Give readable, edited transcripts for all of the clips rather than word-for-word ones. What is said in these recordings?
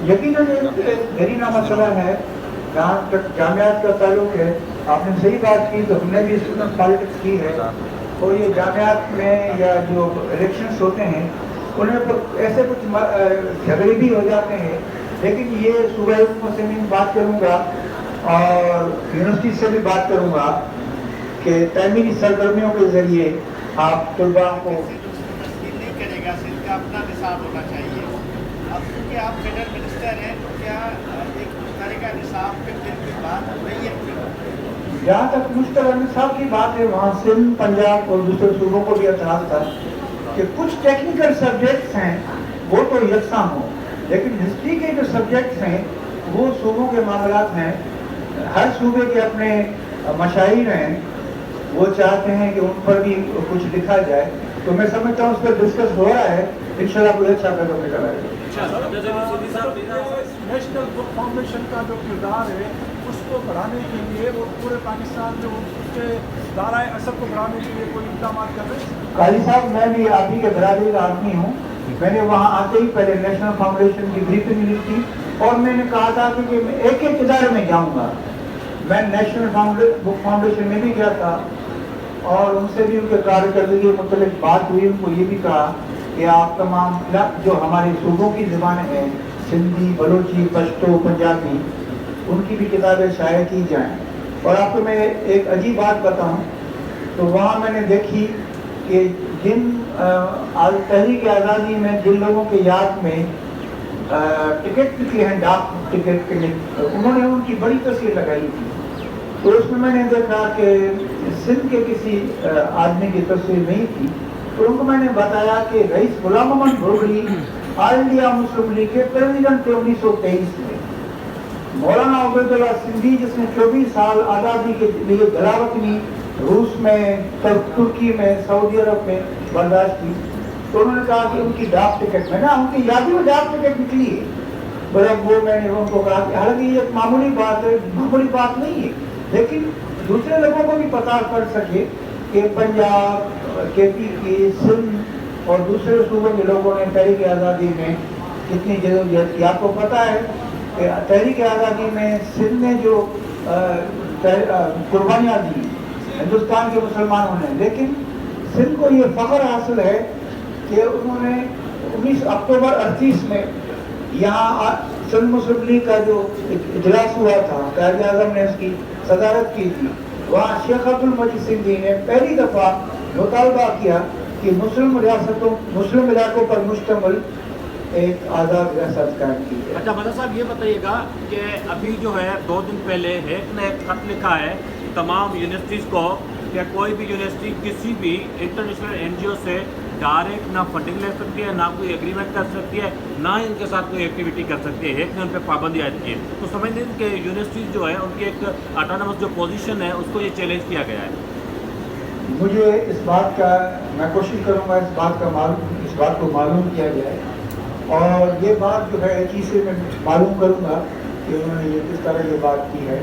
یقیناً ایک دیرینہ مسئلہ ہے جہاں تک جامعات کا تعلق ہے. آپ نے صحیح بات کی, تو ہم نے بھی اسٹوڈنٹ پالیٹکس کی ہے, اور یہ جامعات میں یا جو الیکشنس ہوتے ہیں ان میں ایسے کچھ جھگڑے بھی ہو جاتے ہیں, لیکن یہ صوبہ حکومت سے میں بات کروں گا اور یونیورسٹی سے بھی بات کروں گا کہ تعمیری سرگرمیوں کے ذریعے آپ طلباء کو نہیں کرے گا. صرف کا اپنا نصاب ہونا چاہیے. اب کیونکہ آپ فیڈرل منسٹر ہیں تو کیا ایک مشترکہ نصاب پہ پھر بھی بات ہو رہی ہے؟ جہاں تک مشترکہ نصاب کی بات ہے, وہاں سندھ, پنجاب اور دوسرے صوبوں کو بھی اعتراض تھا کہ کچھ ٹیکنیکل سبجیکٹس ہیں وہ تو یکساں ہوں, لیکن ہسٹری کے جو سبجیکٹس ہیں وہ صوبوں کے معاملات ہیں. ہر صوبے کے اپنے مشاہیر ہیں, وہ چاہتے ہیں کہ ان پر بھی کچھ لکھا جائے. تو میں سمجھتا ہوں اس پر ڈسکس ہو رہا ہے, انشاءاللہ کوئی اچھا قدم نکل آئے گا. نیشنل بک فاؤنڈیشن کا جو کردار ہے اس کو بڑھانے کے لیے وہ پورے پاکستان میں اس کے دائرۂ اثر کو بڑھانے کے لیے کوئی اقدامات کر رہے ہیں؟ قاضی صاحب, میں بھی آپ ہی کے برادری کا آدمی ہوں. میں نے وہاں آتے ہی پہلے نیشنل فاؤنڈیشن کی بریفنگ لی تھی, اور میں نے کہا تھا کہ میں ایک ایک ادارے میں جاؤں گا. میں نیشنل بک فاؤنڈیشن میں بھی گیا تھا, اور ان سے بھی ان کے کارکردگی کے متعلق بات ہوئی. ان کو یہ بھی کہا کہ آپ تمام جو ہمارے صوبوں کی زبانیں ہیں, سندھی, بلوچی, پشتو, پنجابی, ان کی بھی کتابیں شائع کی جائیں. اور آپ کو میں ایک عجیب بات بتاؤں, تو وہاں میں نے دیکھی کہ جن تحریک آزادی میں جن لوگوں کے یاد میں ٹکٹ نکلے ہیں, ڈاک ٹکٹ کے, انہوں نے ان کی بڑی تصویر لگائی تھی. تو اس میں نے دیکھا کہ سندھ کے کسی آدمی کی تصویر نہیں تھی. تو ان کو میں نے بتایا کہ رئیس غلام محمد بھوگڑی آل انڈیا مسلم لیگ کے پریزیڈنٹ تھے 1923 میں. مولانا عبید اللہ سندھی, جس نے 24 سال آزادی کے لیے جلاوطنی روس میں, ترکی میں, سعودی عرب میں برداشت کی, تو انہوں نے کہا کہ ان کی ڈاک ٹکٹ میں نا ان کی یادی میں ڈاک ٹکٹ نکلی ہے. مطلب وہ میں نے ان کو کہا کہ حالانکہ یہ ایک معمولی بات ہے, معمولی بات نہیں ہے, لیکن دوسرے لوگوں کو بھی پتہ پڑ سکے کہ پنجاب, کے پی کی, سندھ اور دوسرے صوبوں کے لوگوں نے تحریک آزادی میں کتنی جدوجہد کی. آپ کو پتہ ہے کہ تحریک آزادی میں سندھ نے جو قربانیاں دی ہندوستان کے مسلمانوں نے, لیکن سندھ کو یہ فخر حاصل ہے کہ انہوں نے 19 اکتوبر 38 میں یہاں سندھ مسلم لیگ کا جو اجلاس ہوا تھا, قائد اعظم نے اس کی صدارت کی تھی, وہاں شیخ عبد المجید سندھی نے پہلی دفعہ مطالبہ کیا کہ مسلم ریاستوں, مسلم علاقوں پر مشتمل ایک آزاد ریاست قائم کی ہے. اچھا مدر صاحب, یہ بتائیے گا کہ ابھی جو ہے 2 دن پہلے ایک نے ایک خط لکھا ہے تمام یونیورسٹیز کو کہ کوئی بھی یونیورسٹی کسی بھی انٹرنیشنل این جی او سے ڈائریکٹ نہ فنڈنگ لے سکتی ہے, نہ کوئی ایگریمنٹ کر سکتی ہے, نہ ان کے ساتھ کوئی ایکٹیویٹی کر سکتی ہے. ایک نے ان پہ پابندی عائد کی ہے. تو سمجھتے ہیں کہ یونیورسٹیز جو ہے ان کی ایک آٹونومس جو پوزیشن ہے اس کو یہ چیلنج کیا گیا ہے. مجھے اس بات کا, میں کوشش کروں گا اس بات کو معلوم کیا جائے, اور یہ بات جو ہے ایک سے میں معلوم کروں گا کہ انہوں نے یہ کس طرح یہ بات کی ہے.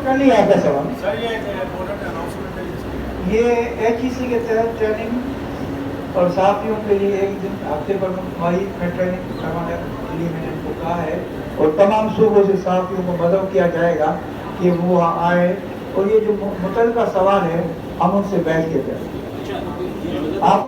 کر لیا آپ کا سوال. یہ ایچ ای سی کے تحت ٹریننگ اور صحافیوں کے لیے ایک دن ہفتے پر ماہی میں ٹریننگ کروانے کے لیے میں نے ان کو کہا ہے, اور تمام صوبوں سے صحافیوں کو مدعو کیا جائے گا کہ وہ وہاں آئے, اور یہ جو متعلقہ سوال ہے ہم ان سے بیٹھ کے کریں. آپ